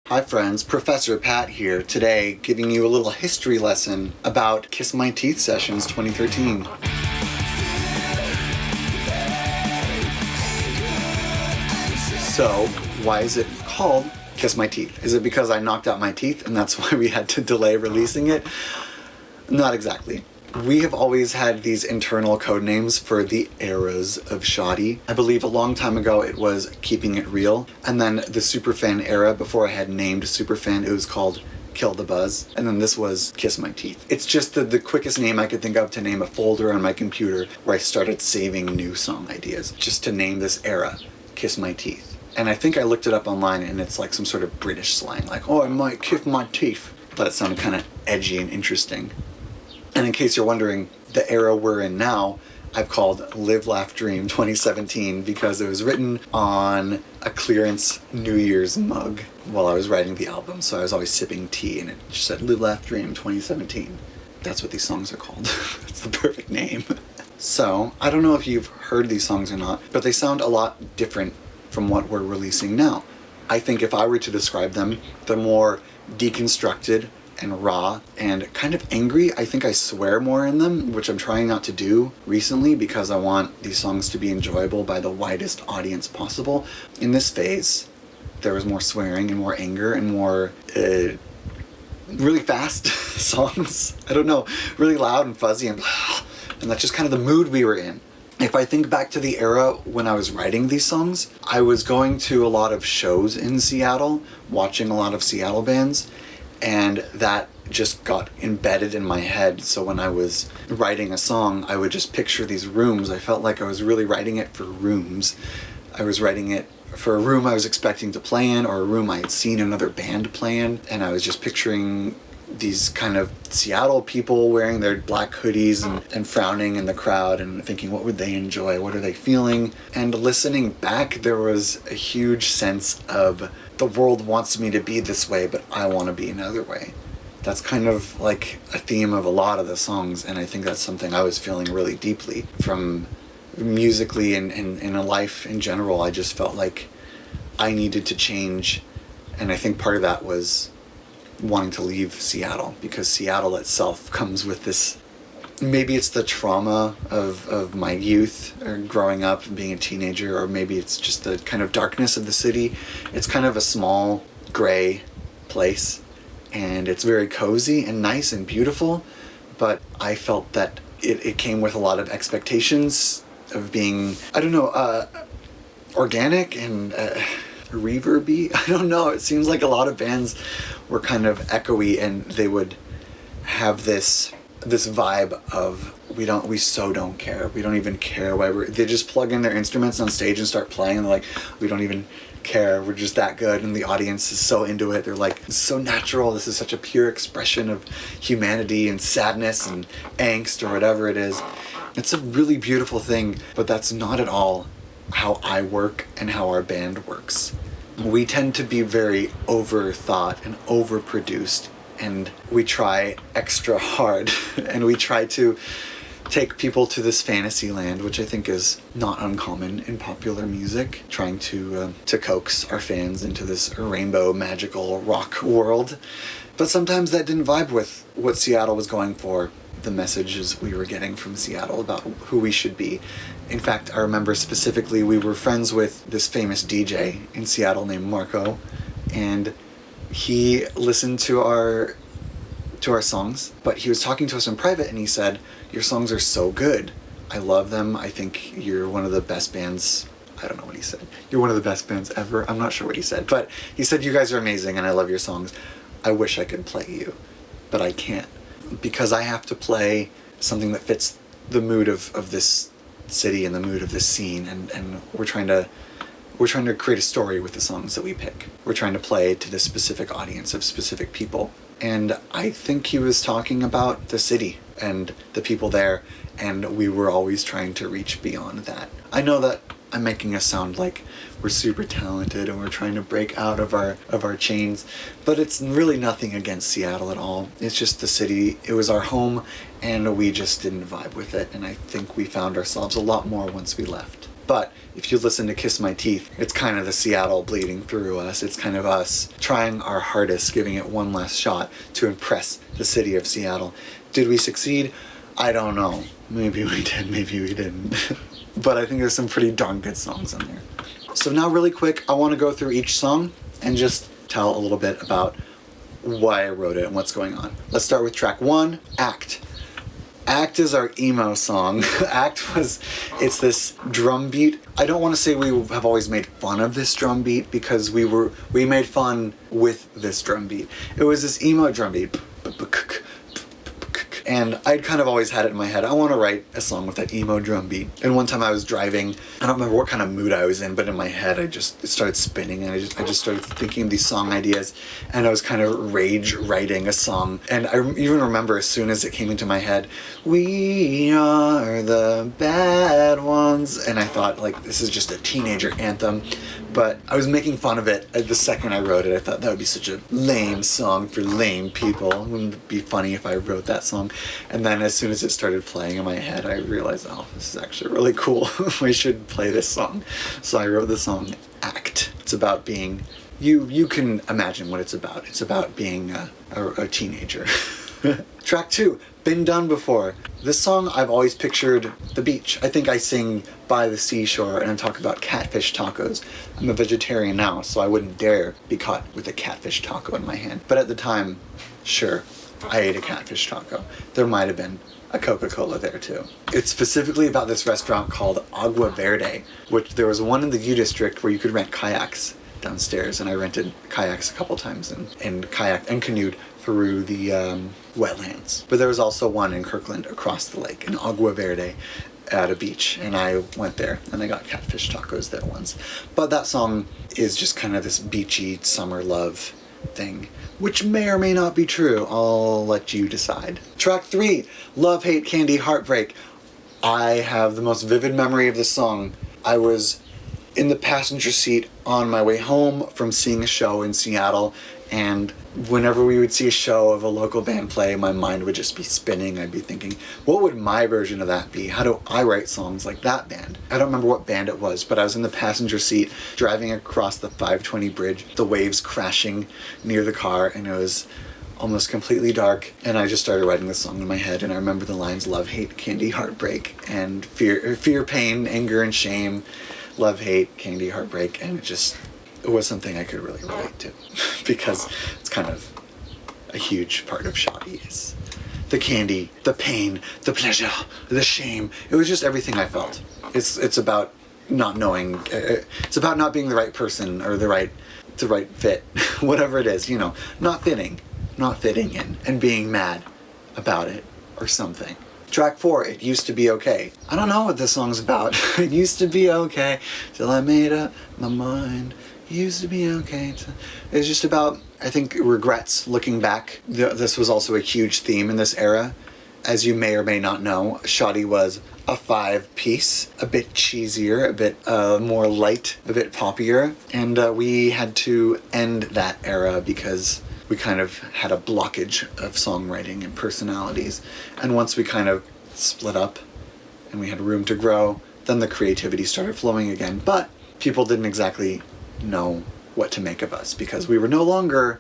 Hi friends, Professor Pat here, today giving you a little history lesson about Kiss My Teeth Sessions 2013. So, why is it called Kiss My Teeth? Is it because I knocked out my teeth and that's why we had to delay releasing it? Not exactly. We have always had these internal code names for the eras of SHOTTY. I believe a long time ago it was Keeping It Real, and then the Superfan era, before I had named Superfan, it was called Kill the Buzz, and then this was Kiss My Teeth. It's just the quickest name I could think of to name a folder on my computer where I started saving new song ideas, just to name this era, Kiss My Teeth. And I think I looked it up online and it's like some sort of British slang, like, oh, I might kiss my teeth. Thought it sounded kind of edgy and interesting. And in case you're wondering, the era we're in now, I've called Live, Laugh, Dream 2017 because it was written on a clearance New Year's mug while I was writing the album. So I was always sipping tea and it just said Live, Laugh, Dream 2017. That's what these songs are called. That's the perfect name. So I don't know if you've heard these songs or not, but they sound a lot different from what we're releasing now. I think if I were to describe them, they're more deconstructed and raw and kind of angry. I think I swear more in them, which I'm trying not to do recently because I want these songs to be enjoyable by the widest audience possible. In this phase, there was more swearing and more anger and more really fast songs. I don't know, really loud and fuzzy and that's just kind of the mood we were in. If I think back to the era when I was writing these songs, I was going to a lot of shows in Seattle, watching a lot of Seattle bands, and that just got embedded in my head. So when I was writing a song, I would just picture these rooms. I felt like I was really writing it for rooms. I was writing it for a room I was expecting to play in, or a room I had seen another band play in, and I was just picturing these kind of Seattle people wearing their black hoodies and frowning in the crowd and thinking, what would they enjoy? What are they feeling? And listening back, there was a huge sense of the world wants me to be this way, but I want to be another way. That's kind of like a theme of a lot of the songs, and I think that's something I was feeling really deeply from musically and in a life in general. I just felt like I needed to change, and I think part of that was wanting to leave Seattle, because Seattle itself comes with this, maybe it's the trauma of my youth or growing up and being a teenager, or maybe it's just the kind of darkness of the city. It's kind of a small gray place and it's very cozy and nice and beautiful, but I felt that it came with a lot of expectations of being, I don't know, organic and reverby. I don't know, it seems like a lot of bands were kind of echoey and they would have this vibe of we so don't care. We don't even care why they just plug in their instruments on stage and start playing and they're like, we don't even care, we're just that good, and the audience is so into it. They're like, it's so natural, this is such a pure expression of humanity and sadness and angst or whatever it is. It's a really beautiful thing, but that's not at all how I work and how our band works. We tend to be very overthought and overproduced, and we try extra hard and we try to take people to this fantasy land, which I think is not uncommon in popular music, trying to coax our fans into this rainbow magical rock world. But sometimes that didn't vibe with what Seattle was going for, the messages we were getting from Seattle about who we should be. In fact, I remember specifically we were friends with this famous DJ in Seattle named Marco, and he listened to our songs, but he was talking to us in private and he said, your songs are so good. I love them. I think you're one of the best bands. I don't know what he said. You're one of the best bands ever. I'm not sure what he said, but he said, you guys are amazing and I love your songs. I wish I could play you, but I can't, because I have to play something that fits the mood of this city and the mood of this scene, and we're trying to create a story with the songs that we pick. We're trying to play to this specific audience of specific people. And I think he was talking about the city and the people there, and we were always trying to reach beyond that. I know that I'm making us sound like we're super talented and we're trying to break out of our chains, but it's really nothing against Seattle at all. It's just the city. It was our home and we just didn't vibe with it, and I think we found ourselves a lot more once we left. But if you listen to Kiss My Teeth, it's kind of the Seattle bleeding through us. It's kind of us trying our hardest, giving it one last shot to impress the city of Seattle. Did we succeed? I don't know. Maybe we did, maybe we didn't. But I think there's some pretty darn good songs in there. So now really quick, I want to go through each song and just tell a little bit about why I wrote it and what's going on. Let's start with track 1, Act. Act is our emo song. It's this drum beat. I don't want to say we have always made fun of this drum beat, because we made fun with this drum beat. It was this emo drum beat. And I'd kind of always had it in my head, I want to write a song with that emo drum beat. And one time I was driving, I don't remember what kind of mood I was in, but in my head it started spinning, and I just started thinking of these song ideas, and I was kind of rage writing a song. And I even remember, as soon as it came into my head, we are the bad ones, and I thought, like, this is just a teenager anthem. But I was making fun of it the second I wrote it. I thought that would be such a lame song for lame people. It wouldn't be funny if I wrote that song. And then as soon as it started playing in my head, I realized, oh, this is actually really cool. We should play this song. So I wrote the song Act. It's about being, you can imagine what it's about. It's about being a teenager. Track 2, Been Done Before. This song, I've always pictured the beach. I think I sing by the seashore and I talk about catfish tacos. I'm a vegetarian now, so I wouldn't dare be caught with a catfish taco in my hand. But at the time, sure, I ate a catfish taco. There might have been a Coca-Cola there too. It's specifically about this restaurant called Agua Verde, which there was one in the U District where you could rent kayaks downstairs, and I rented kayaks a couple times and kayaked and canoed through the wetlands. But there was also one in Kirkland across the lake, in Agua Verde, at a beach, and I went there and I got catfish tacos there once. But that song is just kind of this beachy summer love thing, which may or may not be true. I'll let you decide. Track 3, Love, Hate, Candy, Heartbreak. I have the most vivid memory of this song. I was in the passenger seat on my way home from seeing a show in Seattle, and whenever we would see a show of a local band play, my mind would just be spinning. I'd be thinking, what would my version of that be? How do I write songs like that band? I don't remember what band it was, but I was in the passenger seat driving across the 520 bridge, the waves crashing near the car, and it was almost completely dark, and I just started writing this song in my head, and I remember the lines, love, hate, candy, heartbreak, and fear, pain, anger, and shame. Love, hate, candy, heartbreak, and it was something I could really relate to, because it's kind of a huge part of SHOTTY is the candy, the pain, the pleasure, the shame. It was just everything I felt. It's about not knowing, it's about not being the right person or the right fit, whatever it is, not fitting in and being mad about it or something. Track 4, It Used to Be Okay. I don't know what this song's about. It used to be okay till I made up my mind. It used to be okay. It's just about, I think, regrets looking back. This was also a huge theme in this era. As you may or may not know, SHOTTY was a 5-piece, a bit cheesier, a bit more light, a bit poppier. And we had to end that era because we kind of had a blockage of songwriting and personalities. And once we kind of split up and we had room to grow, then the creativity started flowing again. But people didn't exactly know what to make of us, because we were no longer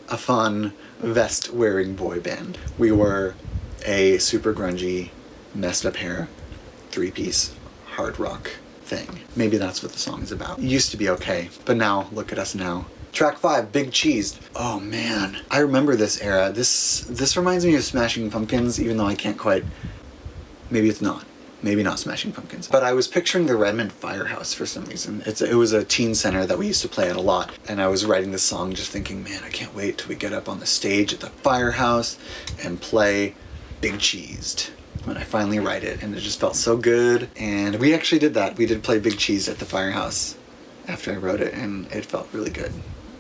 a fun vest-wearing boy band. We were a super grungy, messed up hair, 3-piece hard rock thing. Maybe that's what the song is about. It used to be okay, but now, look at us now. Track 5, Big Cheese. Oh man, I remember this era. This reminds me of Smashing Pumpkins, even though I can't quite, maybe it's not. Maybe not Smashing Pumpkins. But I was picturing the Redmond Firehouse for some reason. It was a teen center that we used to play at a lot. And I was writing this song just thinking, man, I can't wait till we get up on the stage at the Firehouse and play Big Cheesed when I finally write it. And it just felt so good. And we actually did that. We did play Big Cheese at the Firehouse after I wrote it, and it felt really good.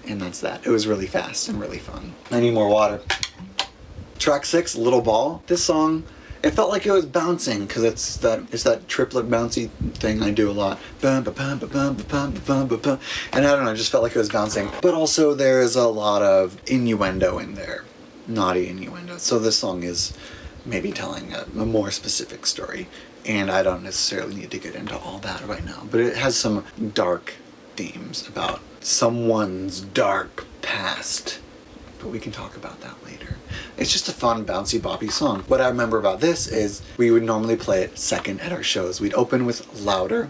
And that's that. It was really fast and really fun. I need more water. Track 6, Little Ball. This song, it felt like it was bouncing, because it's that triplet bouncy thing I do a lot. And I don't know, it just felt like it was bouncing. But also there's a lot of innuendo in there. Naughty innuendo. So this song is maybe telling a more specific story. And I don't necessarily need to get into all that right now, but it has some dark themes about someone's dark past. But we can talk about that later. It's just a fun, bouncy, boppy song. What I remember about this is we would normally play it second at our shows. We'd open with Louder,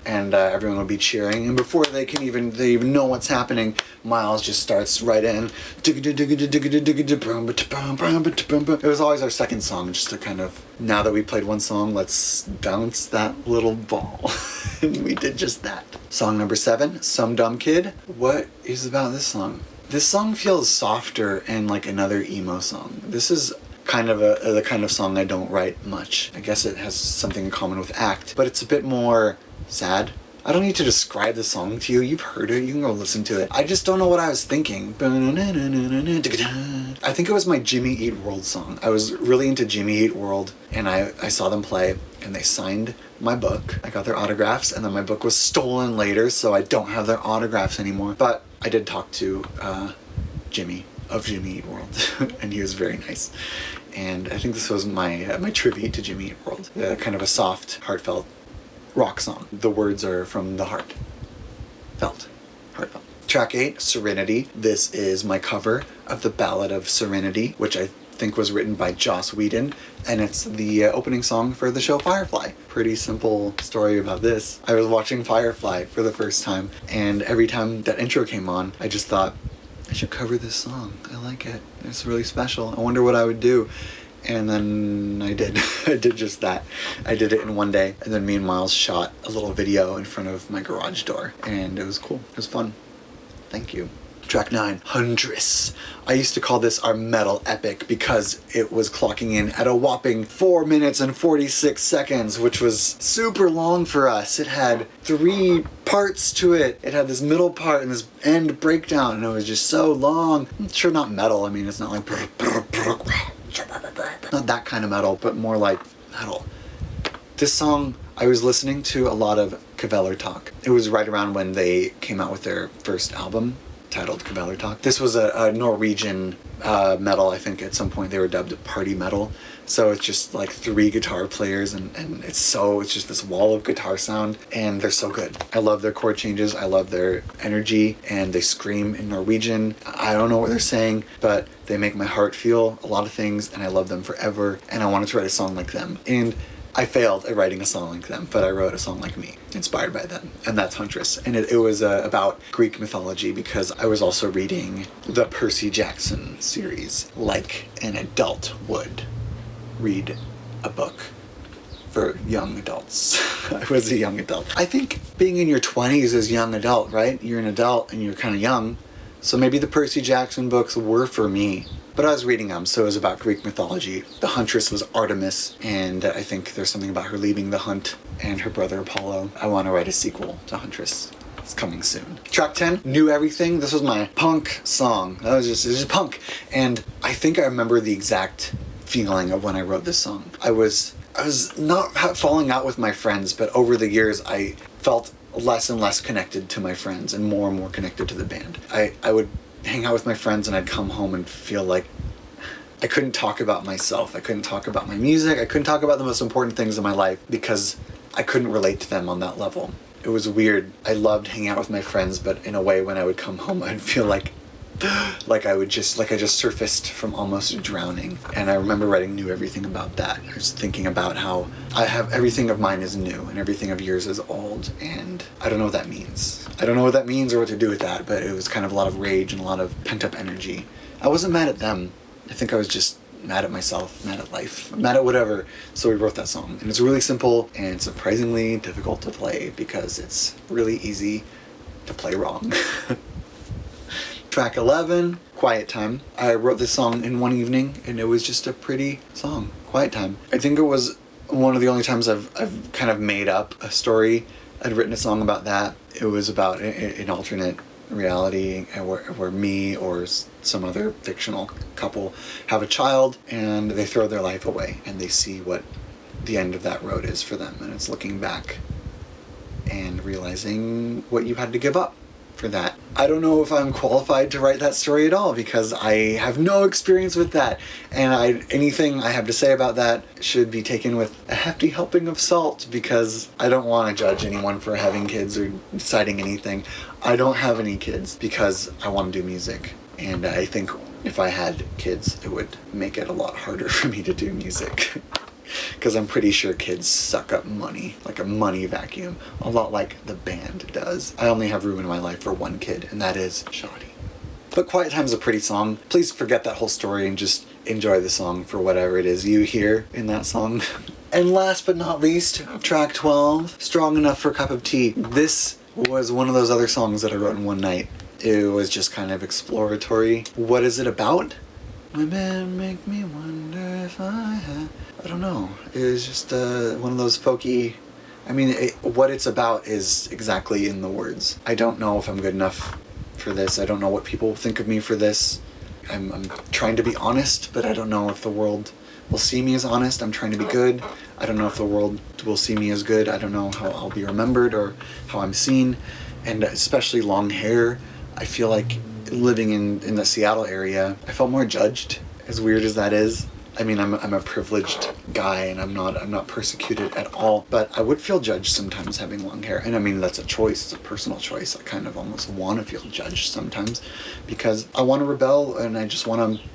and everyone would be cheering. And before they even know what's happening, Miles just starts right in. It was always our second song, just to kind of, now that we played one song, let's bounce that little ball. And we did just that. Song number 7, Some Dumb Kid. What is about this song? This song feels softer and like another emo song. This is kind of the kind of song I don't write much. I guess it has something in common with Act, but it's a bit more sad. I don't need to describe the song to you. You've heard it. You can go listen to it. I just don't know what I was thinking. I think it was my Jimmy Eat World song. I was really into Jimmy Eat World, and I saw them play, and they signed my book. I got their autographs, and then my book was stolen later, so I don't have their autographs anymore. But I did talk to Jimmy of Jimmy Eat World, and he was very nice. And I think this was my tribute to Jimmy Eat World. Kind of a soft, heartfelt rock song. The words are from the heart. Heartfelt. Track 8, Serenity. This is my cover of the Ballad of Serenity, which I think was written by Joss Whedon, and it's the opening song for the show Firefly. Pretty simple story about this. I was watching Firefly for the first time, and every time that intro came on, I just thought, I should cover this song. I like it. It's really special. I wonder what I would do. And then I did. I did just that. I did it in one day, and then me and Miles shot a little video in front of my garage door, and it was cool. It was fun. Thank you. Track 9, Huntress. I used to call this our metal epic because it was clocking in at a whopping 4 minutes and 46 seconds, which was super long for us. It had 3 parts to it. It had this middle part and this end breakdown, and it was just so long. I'm sure not metal. I mean, it's not like not that kind of metal, but more like metal. This song, I was listening to a lot of Kvelertak. It was right around when they came out with their first album, titled Kvelertak. This was a Norwegian metal. I think at some point they were dubbed party metal. So it's just like 3 guitar players, and it's just this wall of guitar sound, and they're so good. I love their chord changes. I love their energy, and they scream in Norwegian. I don't know what they're saying, but they make my heart feel a lot of things, and I love them forever, and I wanted to write a song like them. And I failed at writing a song like them, but I wrote a song like me, inspired by them, and that's Huntress. And it was about Greek mythology, because I was also reading the Percy Jackson series like an adult would read a book for young adults. I was a young adult. I think being in your 20s is young adult, right? You're an adult and you're kind of young, so maybe the Percy Jackson books were for me. But I was reading them, so it was about Greek mythology. The Huntress was Artemis, and I think there's something about her leaving the hunt and her brother Apollo. I want to write a sequel to Huntress. It's coming soon. Track 10, Knew Everything. This was my punk song. It was just punk. And I think I remember the exact feeling of when I wrote this song. I was not falling out with my friends, but over the years I felt less and less connected to my friends and more connected to the band. I would hang out with my friends, and I'd come home and feel like I couldn't talk about myself. I couldn't talk about my music. I couldn't talk about the most important things in my life because I couldn't relate to them on that level. It was weird. I loved hanging out with my friends, but in a way, when I would come home, I'd feel like I just surfaced from almost drowning. And I remember writing Knew Everything about that. I was thinking about how I have everything of mine is new and everything of yours is old, and I don't know what that means. I don't know what that means or what to do with that, but it was kind of a lot of rage and a lot of pent-up energy. I wasn't mad at them. I think I was just mad at myself, mad at life, mad at whatever. So we wrote that song. And it's really simple and surprisingly difficult to play because it's really easy to play wrong. Track 11, Quiet Time. I wrote this song in one evening, and it was just a pretty song, Quiet Time. I think it was one of the only times I've kind of made up a story. I'd written a song about that. It was about an alternate reality where me or some other fictional couple have a child, and they throw their life away, and they see what the end of that road is for them. And it's looking back and realizing what you had to give up for that. I don't know if I'm qualified to write that story at all because I have no experience with that. And anything I have to say about that should be taken with a hefty helping of salt because I don't want to judge anyone for having kids or deciding anything. I don't have any kids because I want to do music. And I think if I had kids, it would make it a lot harder for me to do music. Because I'm pretty sure kids suck up money, like a money vacuum, a lot like the band does. I only have room in my life for one kid, and that is SHOTTY. But Quiet Time's a pretty song. Please forget that whole story and just enjoy the song for whatever it is you hear in that song. And last but not least, track 12, Strong Enough for a Cup of Tea. This was one of those other songs that I wrote in one night. It was just kind of exploratory. What is it about? Women make me wonder if I don't know. It was just one of those folky... I mean, what it's about is exactly in the words. I don't know if I'm good enough for this. I don't know what people think of me for this. I'm trying to be honest, but I don't know if the world will see me as honest. I'm trying to be good. I don't know if the world will see me as good. I don't know how I'll be remembered or how I'm seen. And especially long hair. I feel like living in the Seattle area, I felt more judged, as weird as that is. I mean, I'm a privileged guy and I'm not persecuted at all, but I would feel judged sometimes having long hair. And I mean, that's a choice, it's a personal choice. I kind of almost want to feel judged sometimes because I want to rebel and I just want to,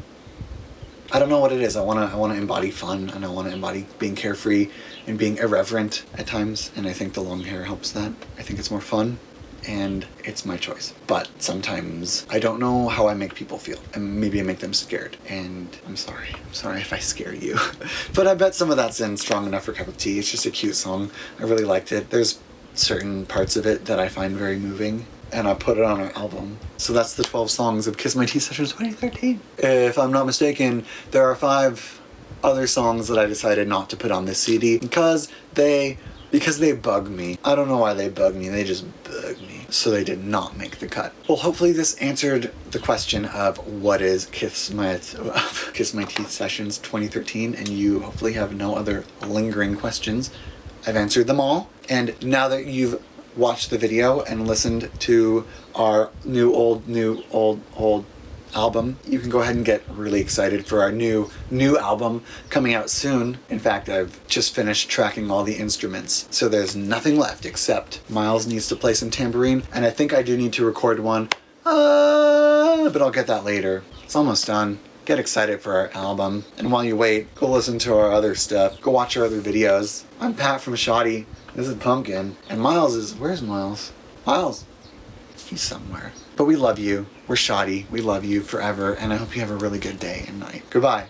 I don't know what it is. I want to embody fun and I want to embody being carefree and being irreverent at times. And I think the long hair helps that. I think it's more fun. And it's my choice. But sometimes I don't know how I make people feel. And maybe I make them scared. And I'm sorry. I'm sorry if I scare you. But I bet some of that's in Strong Enough for a Cup of Tea. It's just a cute song. I really liked it. There's certain parts of it that I find very moving. And I put it on our album. So that's the 12 songs of Kiss My Teeth Sessions 2013. If I'm not mistaken, there are 5 other songs that I decided not to put on this CD because they bug me. I don't know why they bug me, they just bug me. So they did not make the cut. Well, hopefully this answered the question of what is Kiss My Teeth Sessions 2013, and you hopefully have no other lingering questions. I've answered them all, and now that you've watched the video and listened to our new old album, you can go ahead and get really excited for our new album coming out soon. In fact, I've just finished tracking all the instruments, so there's nothing left except Miles needs to play some tambourine, and I think I do need to record one, but I'll get that later. It's almost done. Get excited for our album, and while you wait, go listen to our other stuff. Go watch our other videos. I'm Pat from SHOTTY. This is Pumpkin, and Miles is... Where's Miles? Miles! He's somewhere. But we love you. We're SHOTTY. We love you forever, and I hope you have a really good day and night. Goodbye.